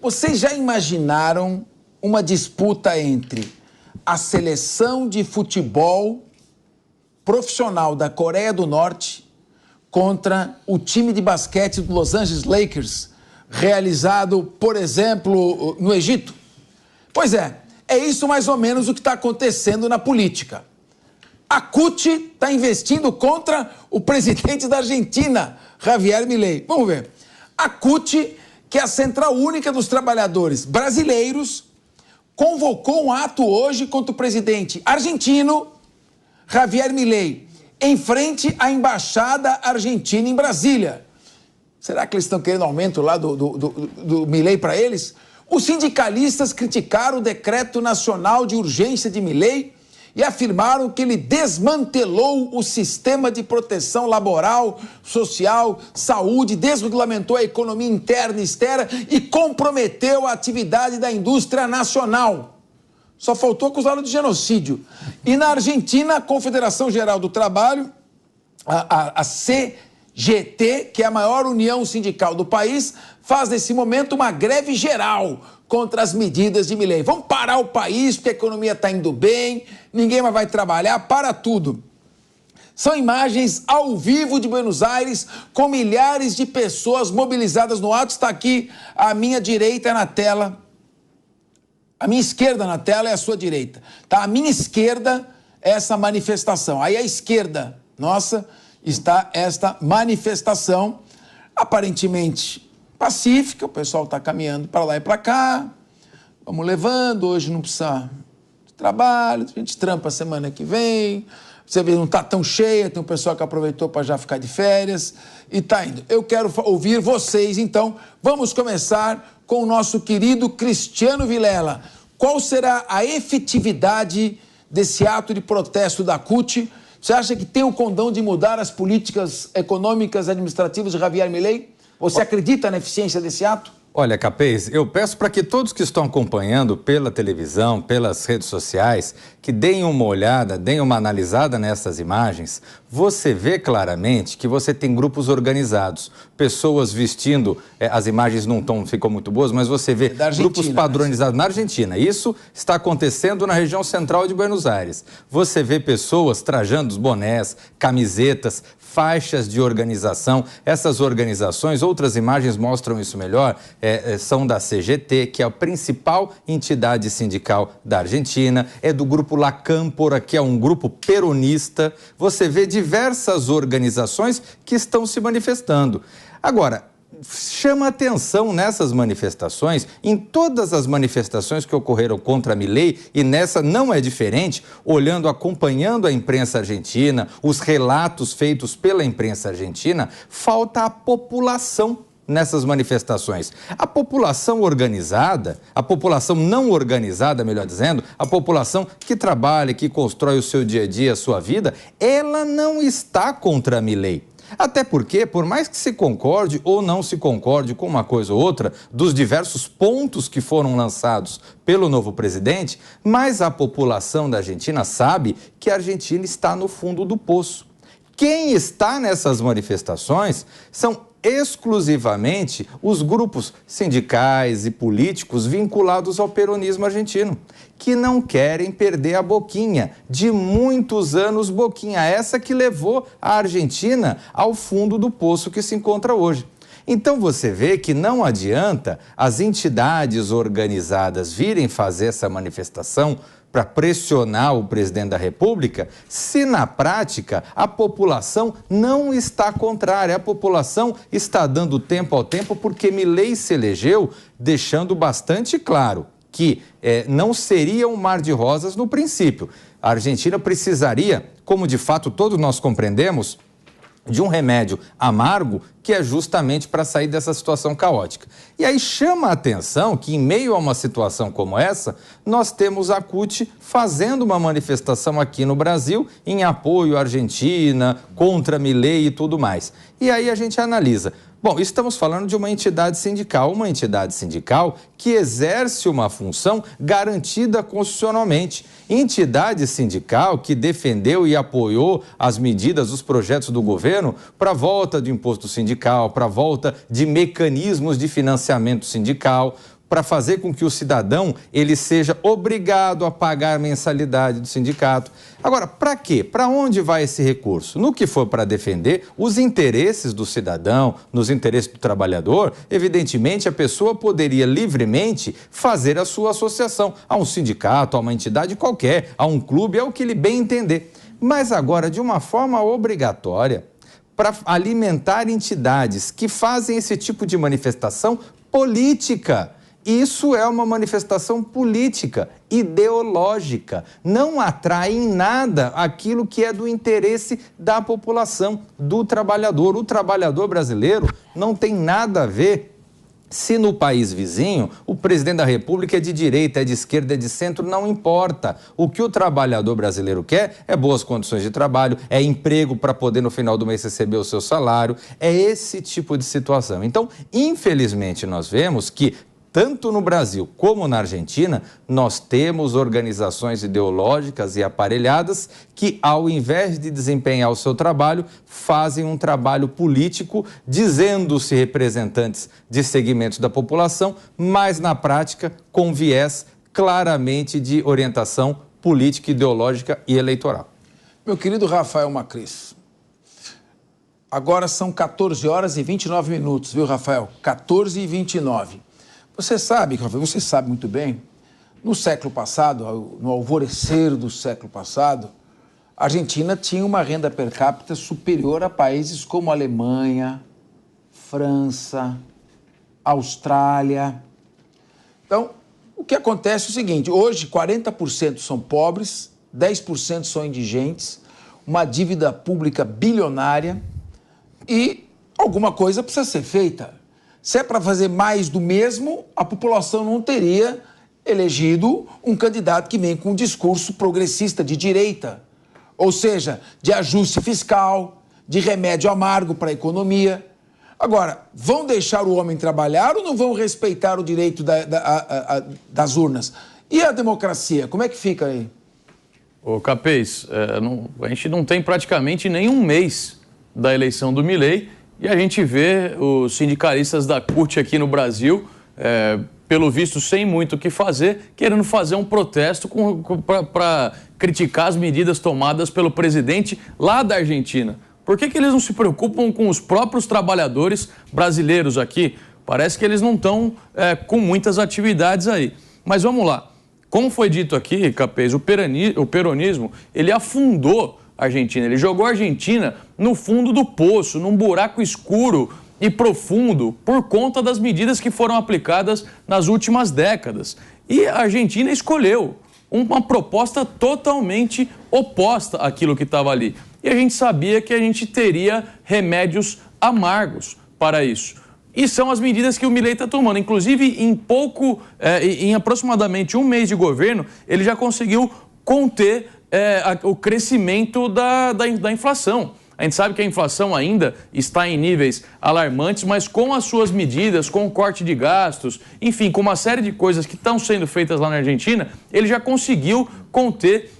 Vocês já imaginaram uma disputa entre a seleção de futebol profissional da Coreia do Norte contra o time de basquete do Los Angeles Lakers, realizado, por exemplo, no Egito? Pois é isso mais ou menos o que está acontecendo na política. A CUT está investindo contra o presidente da Argentina, Javier Milei. Vamos ver. A CUT, que é a Central Única dos Trabalhadores Brasileiros, convocou um ato hoje contra o presidente argentino, Javier Milei, em frente à Embaixada Argentina em Brasília. Será que eles estão querendo aumento lá do Milei para eles? Os sindicalistas criticaram o decreto nacional de urgência de Milei e afirmaram que ele desmantelou o sistema de proteção laboral, social, saúde, desregulamentou a economia interna e externa e comprometeu a atividade da indústria nacional. Só faltou acusá-lo de genocídio. E na Argentina, a Confederação Geral do Trabalho, a CGT, que é a maior união sindical do país, faz nesse momento uma greve geral contra as medidas de Milei. Vamos parar o país porque a economia está indo bem, ninguém mais vai trabalhar, para tudo. São imagens ao vivo de Buenos Aires, com milhares de pessoas mobilizadas no ato. Está aqui à minha direita na tela. A minha esquerda na tela é a sua direita. Tá? A minha esquerda é essa manifestação. Aí à esquerda, nossa, está esta manifestação, aparentemente pacífica. O pessoal está caminhando para lá e para cá. Vamos levando. Hoje não precisa de trabalho. A gente trampa semana que vem. Você vê, não está tão cheia. Tem um pessoal que aproveitou para já ficar de férias e está indo. Eu quero ouvir vocês, então. Vamos começar com o nosso querido Cristiano Vilela. Qual será a efetividade desse ato de protesto da CUT? Você acha que tem o condão de mudar as políticas econômicas e administrativas de Javier Milei? Você acredita na eficiência desse ato? Olha, Capês, eu peço para que todos que estão acompanhando pela televisão, pelas redes sociais, que deem uma olhada, deem uma analisada nessas imagens. Você vê claramente que você tem grupos organizados, pessoas vestindo, as imagens não ficam muito boas, mas você vê grupos padronizados na Argentina. Isso está acontecendo na região central de Buenos Aires. Você vê pessoas trajando os bonés, camisetas, faixas de organização. Essas organizações, outras imagens mostram isso melhor, são da CGT, que é a principal entidade sindical da Argentina, é do grupo La Cámpora, que é um grupo peronista. Você vê diversas organizações que estão se manifestando. Agora, chama atenção nessas manifestações, em todas as manifestações que ocorreram contra Milei, e nessa não é diferente, acompanhando a imprensa argentina, os relatos feitos pela imprensa argentina, falta a população nessas manifestações. A população organizada, a população não organizada, melhor dizendo, a população que trabalha, que constrói o seu dia a dia, a sua vida, ela não está contra Milei. Até porque, por mais que se concorde ou não se concorde com uma coisa ou outra dos diversos pontos que foram lançados pelo novo presidente, mas a população da Argentina sabe que a Argentina está no fundo do poço. Quem está nessas manifestações são exclusivamente os grupos sindicais e políticos vinculados ao peronismo argentino, que não querem perder a boquinha, de muitos anos boquinha, essa que levou a Argentina ao fundo do poço que se encontra hoje. Então você vê que não adianta as entidades organizadas virem fazer essa manifestação para pressionar o presidente da República, se na prática a população não está contrária, a população está dando tempo ao tempo porque Milei se elegeu deixando bastante claro que não seria um mar de rosas no princípio. A Argentina precisaria, como de fato todos nós compreendemos, de um remédio amargo que é justamente para sair dessa situação caótica. E aí chama a atenção que, em meio a uma situação como essa, nós temos a CUT fazendo uma manifestação aqui no Brasil em apoio à Argentina, contra Milei e tudo mais. E aí a gente analisa. Bom, estamos falando de uma entidade sindical que exerce uma função garantida constitucionalmente. Entidade sindical que defendeu e apoiou as medidas, os projetos do governo para a volta do imposto sindical, para a volta de mecanismos de financiamento sindical, para fazer com que o cidadão ele seja obrigado a pagar a mensalidade do sindicato. Agora, para quê? Para onde vai esse recurso? No que for para defender os interesses do cidadão, nos interesses do trabalhador, evidentemente a pessoa poderia livremente fazer a sua associação a um sindicato, a uma entidade qualquer, a um clube, é o que ele bem entender. Mas agora, de uma forma obrigatória, para alimentar entidades que fazem esse tipo de manifestação política. Isso é uma manifestação política, ideológica. Não atrai em nada aquilo que é do interesse da população, do trabalhador. O trabalhador brasileiro não tem nada a ver se no país vizinho o presidente da República é de direita, é de esquerda, é de centro, não importa. O que o trabalhador brasileiro quer é boas condições de trabalho, é emprego para poder no final do mês receber o seu salário, é esse tipo de situação. Então, infelizmente, nós vemos que tanto no Brasil como na Argentina, nós temos organizações ideológicas e aparelhadas que, ao invés de desempenhar o seu trabalho, fazem um trabalho político, dizendo-se representantes de segmentos da população, mas na prática com viés claramente de orientação política, ideológica e eleitoral. Meu querido Rafael Macris, agora são 14 horas e 29 minutos, viu, Rafael? 14 e 29. Você sabe muito bem, no século passado, no alvorecer do século passado, a Argentina tinha uma renda per capita superior a países como Alemanha, França, Austrália. Então, o que acontece é o seguinte, hoje 40% são pobres, 10% são indigentes, uma dívida pública bilionária e alguma coisa precisa ser feita. Se é para fazer mais do mesmo, a população não teria elegido um candidato que vem com um discurso progressista de direita, ou seja, de ajuste fiscal, de remédio amargo para a economia. Agora, vão deixar o homem trabalhar ou não vão respeitar o direito das urnas? E a democracia, como é que fica aí? Ô Capês, a gente não tem praticamente nem um mês da eleição do Milei, e a gente vê os sindicalistas da CUT aqui no Brasil, pelo visto sem muito o que fazer, querendo fazer um protesto para criticar as medidas tomadas pelo presidente lá da Argentina. Por que eles não se preocupam com os próprios trabalhadores brasileiros aqui? Parece que eles não estão com muitas atividades aí. Mas vamos lá. Como foi dito aqui, Capês, o peronismo, ele afundou a Argentina. Ele jogou a Argentina no fundo do poço, num buraco escuro e profundo por conta das medidas que foram aplicadas nas últimas décadas. E a Argentina escolheu uma proposta totalmente oposta àquilo que estava ali. E a gente sabia que a gente teria remédios amargos para isso. E são as medidas que o Milei está tomando. Inclusive, em aproximadamente um mês de governo, ele já conseguiu conter o crescimento da inflação. A gente sabe que a inflação ainda está em níveis alarmantes, mas com as suas medidas, com o corte de gastos, enfim, com uma série de coisas que estão sendo feitas lá na Argentina, ele já conseguiu conter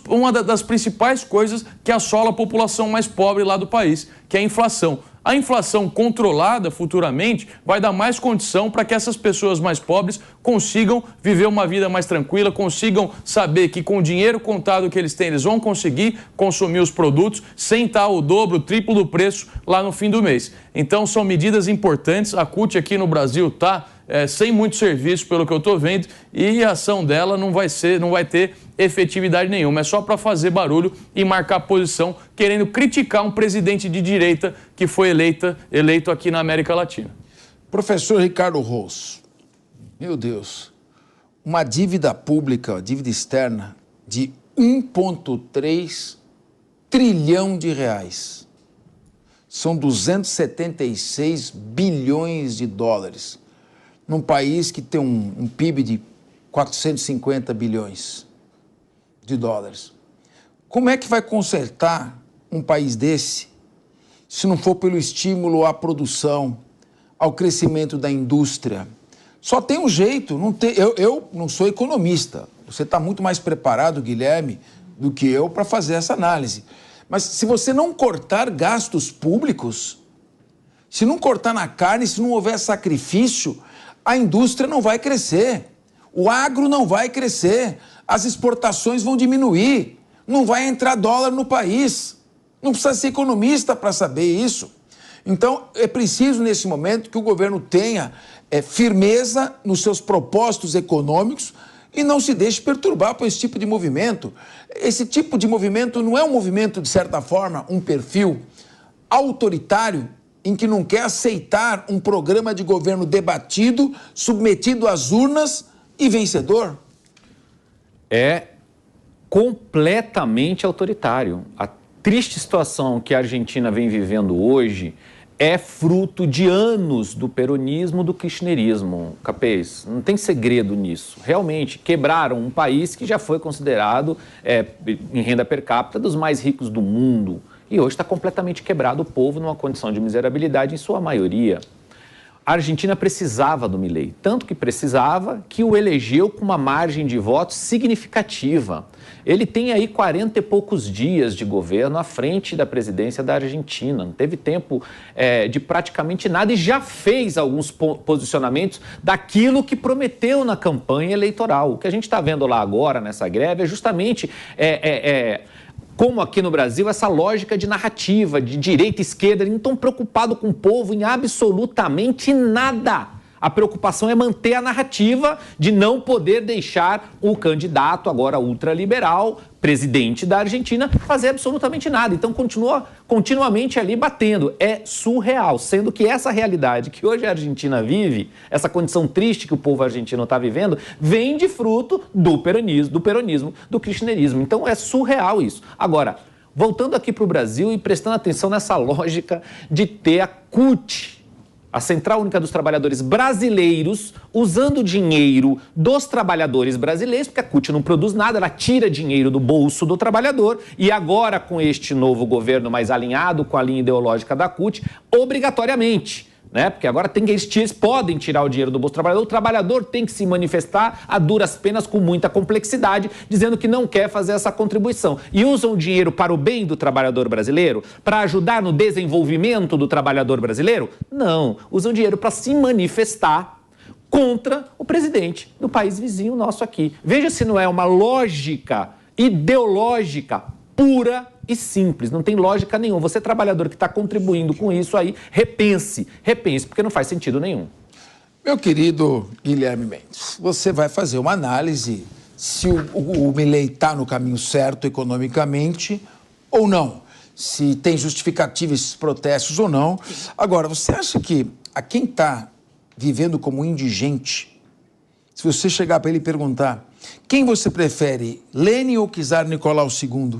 uma das principais coisas que assola a população mais pobre lá do país, que é a inflação. A inflação controlada futuramente vai dar mais condição para que essas pessoas mais pobres consigam viver uma vida mais tranquila, consigam saber que com o dinheiro contado que eles têm, eles vão conseguir consumir os produtos sem estar o dobro, o triplo do preço lá no fim do mês. Então são medidas importantes. A CUT aqui no Brasil está sem muito serviço, pelo que eu estou vendo, e a ação dela não vai ter efetividade nenhuma. É só para fazer barulho e marcar posição, querendo criticar um presidente de direita que foi eleito aqui na América Latina. Professor Ricardo Rosso, meu Deus, uma dívida pública, dívida externa, de 1,3 trilhão de reais. São 276 bilhões de dólares. Num país que tem um PIB de 450 bilhões de dólares. Como é que vai consertar um país desse se não for pelo estímulo à produção, ao crescimento da indústria? Só tem um jeito, eu não sou economista, você está muito mais preparado, Guilherme, do que eu para fazer essa análise. Mas se você não cortar gastos públicos, se não cortar na carne, se não houver sacrifício, a indústria não vai crescer, o agro não vai crescer, as exportações vão diminuir, não vai entrar dólar no país. Não precisa ser economista para saber isso. Então, é preciso, nesse momento, que o governo tenha firmeza nos seus propósitos econômicos e não se deixe perturbar por esse tipo de movimento. Esse tipo de movimento não é um movimento, de certa forma, um perfil autoritário em que não quer aceitar um programa de governo debatido, submetido às urnas e vencedor? É completamente autoritário. A triste situação que a Argentina vem vivendo hoje é fruto de anos do peronismo, do kirchnerismo. Capês, não tem segredo nisso. Realmente, quebraram um país que já foi considerado, em renda per capita, dos mais ricos do mundo. E hoje está completamente quebrado, o povo numa condição de miserabilidade em sua maioria. A Argentina precisava do Milei, tanto que precisava que o elegeu com uma margem de votos significativa. Ele tem aí 40 e poucos dias de governo à frente da presidência da Argentina. Não teve tempo de praticamente nada e já fez alguns posicionamentos daquilo que prometeu na campanha eleitoral. O que a gente está vendo lá agora nessa greve é justamente... como aqui no Brasil, essa lógica de narrativa, de direita e esquerda, eles não estão preocupados com o povo em absolutamente nada. A preocupação é manter a narrativa de não poder deixar o candidato, agora ultraliberal, presidente da Argentina, fazer absolutamente nada. Então, continua continuamente ali batendo. É surreal, sendo que essa realidade que hoje a Argentina vive, essa condição triste que o povo argentino está vivendo, vem de fruto do peronismo, do kirchnerismo. Então, é surreal isso. Agora, voltando aqui para o Brasil e prestando atenção nessa lógica de ter a CUT, a Central Única dos Trabalhadores Brasileiros, usando dinheiro dos trabalhadores brasileiros, porque a CUT não produz nada, ela tira dinheiro do bolso do trabalhador, e agora com este novo governo mais alinhado com a linha ideológica da CUT, obrigatoriamente, né? Porque agora eles podem tirar o dinheiro do bolso do o trabalhador tem que se manifestar a duras penas com muita complexidade, dizendo que não quer fazer essa contribuição. E usam o dinheiro para o bem do trabalhador brasileiro? Para ajudar no desenvolvimento do trabalhador brasileiro? Não, usam dinheiro para se manifestar contra o presidente do país vizinho nosso aqui. Veja se não é uma lógica ideológica pura e simples, não tem lógica nenhuma. Você, trabalhador que está contribuindo com isso aí, repense, porque não faz sentido nenhum. Meu querido Guilherme Mendes, você vai fazer uma análise se o Milei está no caminho certo economicamente ou não, se tem justificativa esses protestos ou não. Agora, você acha que a quem está vivendo como indigente, se você chegar para ele e perguntar quem você prefere, Lenin ou Czar Nicolau II?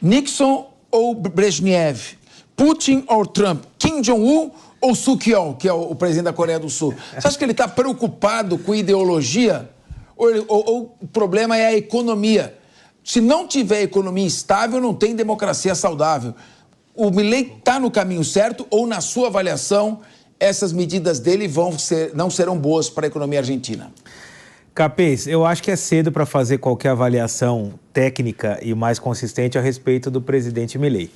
Nixon ou Brezhnev? Putin ou Trump? Kim Jong-un ou Suk-yeol, que é o presidente da Coreia do Sul? Você acha que ele está preocupado com ideologia? Ou o problema é a economia? Se não tiver economia estável, não tem democracia saudável. O Milei está no caminho certo ou, na sua avaliação, essas medidas dele não serão boas para a economia argentina? Capês, eu acho que é cedo para fazer qualquer avaliação técnica e mais consistente a respeito do presidente Milei.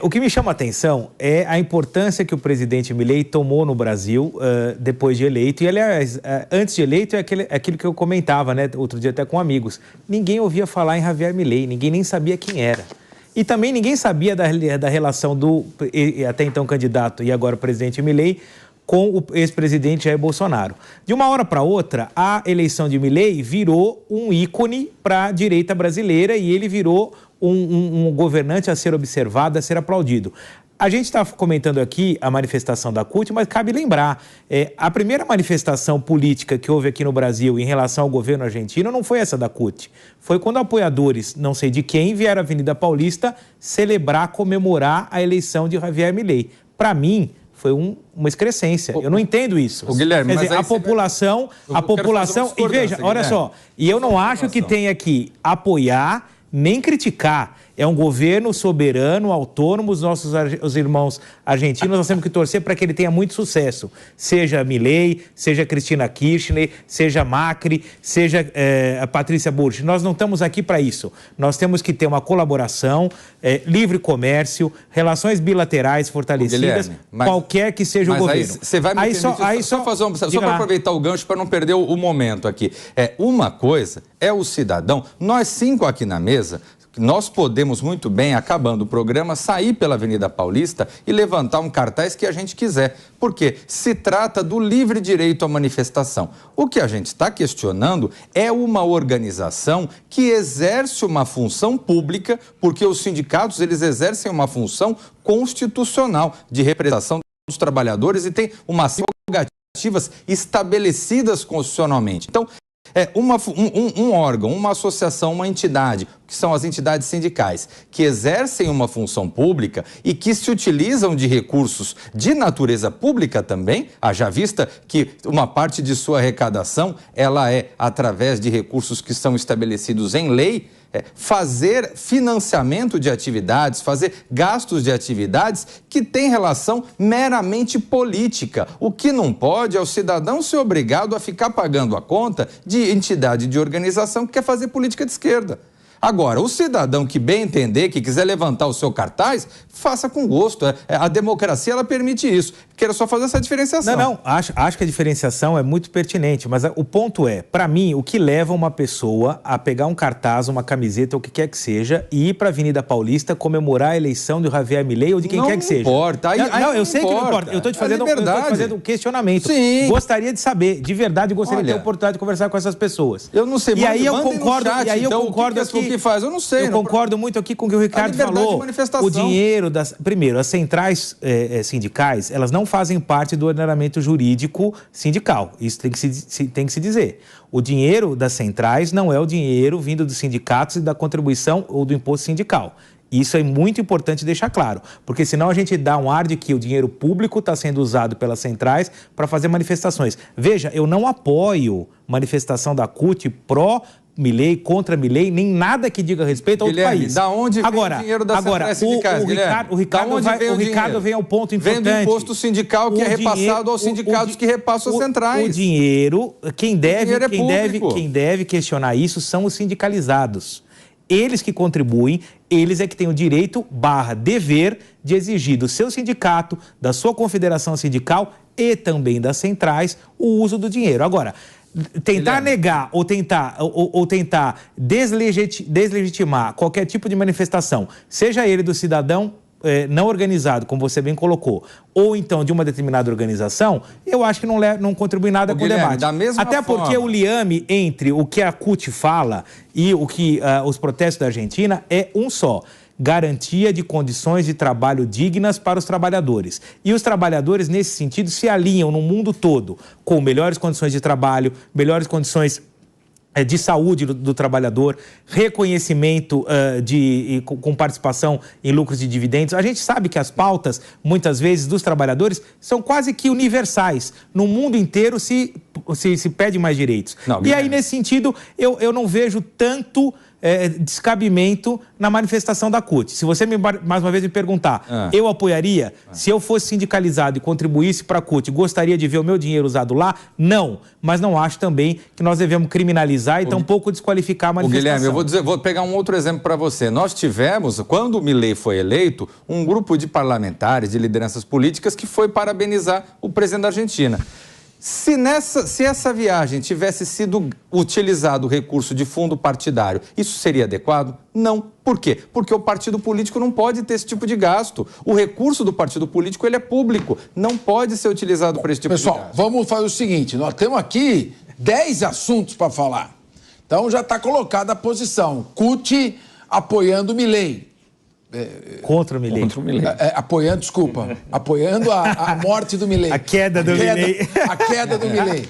O que me chama a atenção é a importância que o presidente Milei tomou no Brasil depois de eleito. E, aliás, antes de eleito é aquilo que eu comentava, né, outro dia até com amigos. Ninguém ouvia falar em Javier Milei, ninguém nem sabia quem era. E também ninguém sabia da relação do até então candidato e agora presidente Milei com o ex-presidente Jair Bolsonaro. De uma hora para outra, a eleição de Milei virou um ícone para a direita brasileira e ele virou um governante a ser observado, a ser aplaudido. A gente está comentando aqui a manifestação da CUT, mas cabe lembrar, a primeira manifestação política que houve aqui no Brasil em relação ao governo argentino não foi essa da CUT. Foi quando apoiadores, não sei de quem, vieram à Avenida Paulista celebrar, comemorar a eleição de Javier Milei. Para mim, foi uma excrescência. Eu não entendo isso. Guilherme, quer dizer, a população... E veja, olha só, e eu não acho que tenha que apoiar nem criticar. É um governo soberano, autônomo, os irmãos argentinos, nós temos que torcer para que ele tenha muito sucesso. Seja Milei, seja Cristina Kirchner, seja Macri, seja a Patrícia Bullrich. Nós não estamos aqui para isso. Nós temos que ter uma colaboração, livre comércio, relações bilaterais fortalecidas, Guilherme, qualquer que seja o governo. Aí você vai me permitir, só para aproveitar o gancho para não perder o momento aqui. Uma coisa é o cidadão, nós 5 aqui na mesa, nós podemos muito bem, acabando o programa, sair pela Avenida Paulista e levantar um cartaz que a gente quiser, porque se trata do livre direito à manifestação. O que a gente está questionando é uma organização que exerce uma função pública, porque os sindicatos eles exercem uma função constitucional de representação dos trabalhadores e tem uma série de prerrogativas estabelecidas constitucionalmente. Então, um órgão, uma associação, uma entidade, que são as entidades sindicais, que exercem uma função pública e que se utilizam de recursos de natureza pública também, haja vista que uma parte de sua arrecadação ela é através de recursos que são estabelecidos em lei, fazer financiamento de atividades, fazer gastos de atividades que têm relação meramente política. O que não pode é o cidadão ser obrigado a ficar pagando a conta de entidade de organização que quer fazer política de esquerda. Agora, o cidadão que bem entender, que quiser levantar o seu cartaz, faça com gosto. A democracia, ela permite isso. Quero só fazer essa diferenciação. Não, acho que a diferenciação é muito pertinente, mas o ponto é, para mim, o que leva uma pessoa a pegar um cartaz, uma camiseta, o que quer que seja, e ir para a Avenida Paulista comemorar a eleição de Javier Milei ou de quem quer que seja? Importa. Eu sei que não importa. Eu estou te fazendo um questionamento. Sim. Gostaria de saber, de verdade, gostaria de ter a oportunidade de conversar com essas pessoas. Eu não sei, e aí eu concordo, chat, e aí eu então, concordo o que faz? Eu não sei. Eu concordo muito aqui com o que o Ricardo falou. O dinheiro primeiro, as centrais sindicais, elas não fazem parte do ordenamento jurídico sindical. Isso tem que se dizer. O dinheiro das centrais não é o dinheiro vindo dos sindicatos e da contribuição ou do imposto sindical. Isso é muito importante deixar claro, porque senão a gente dá um ar de que o dinheiro público está sendo usado pelas centrais para fazer manifestações. Veja, eu não apoio manifestação da CUT pró-Milei, contra Milei, nem nada que diga respeito ao Guilherme, país. Da onde vem o dinheiro das centrais sindicais, o Ricardo vem ao ponto importante. Vem do imposto sindical que é repassado aos sindicatos que repassam as centrais. O dinheiro, quem deve questionar isso são os sindicalizados. Eles que contribuem, eles é que têm o direito / dever de exigir do seu sindicato, da sua confederação sindical e também das centrais o uso do dinheiro. Agora, tentar negar ou tentar deslegitimar qualquer tipo de manifestação, seja ele do cidadão não organizado, como você bem colocou, ou então de uma determinada organização, eu acho que não contribui nada com o debate. Até porque o liame entre o que a CUT fala e o que os protestos da Argentina é um só. Garantia de condições de trabalho dignas para os trabalhadores. E os trabalhadores, nesse sentido, se alinham no mundo todo com melhores condições de trabalho, melhores condições de saúde do trabalhador, reconhecimento com participação em lucros e dividendos. A gente sabe que as pautas, muitas vezes, dos trabalhadores são quase que universais. No mundo inteiro se pede mais direitos. E aí, nesse sentido, eu não vejo tanto descabimento na manifestação da CUT. Se você mais uma vez me perguntar, eu apoiaria? Se eu fosse sindicalizado e contribuísse para a CUT, gostaria de ver o meu dinheiro usado lá? Não. Mas não acho também que nós devemos criminalizar e tampouco desqualificar a manifestação. Guilherme, vou pegar um outro exemplo para você. Nós tivemos, quando o Milei foi eleito, um grupo de parlamentares, de lideranças políticas, que foi parabenizar o presidente da Argentina. Se essa viagem tivesse sido utilizado o recurso de fundo partidário, isso seria adequado? Não. Por quê? Porque o partido político não pode ter esse tipo de gasto. O recurso do partido político ele é público, não pode ser utilizado para esse tipo de gasto. Pessoal, vamos fazer o seguinte, nós temos aqui 10 assuntos para falar. Então já está colocada a posição. CUT apoiando o Milei. Contra o Milei. Apoiando a morte do Milei. A queda do Milei. A queda do Milei.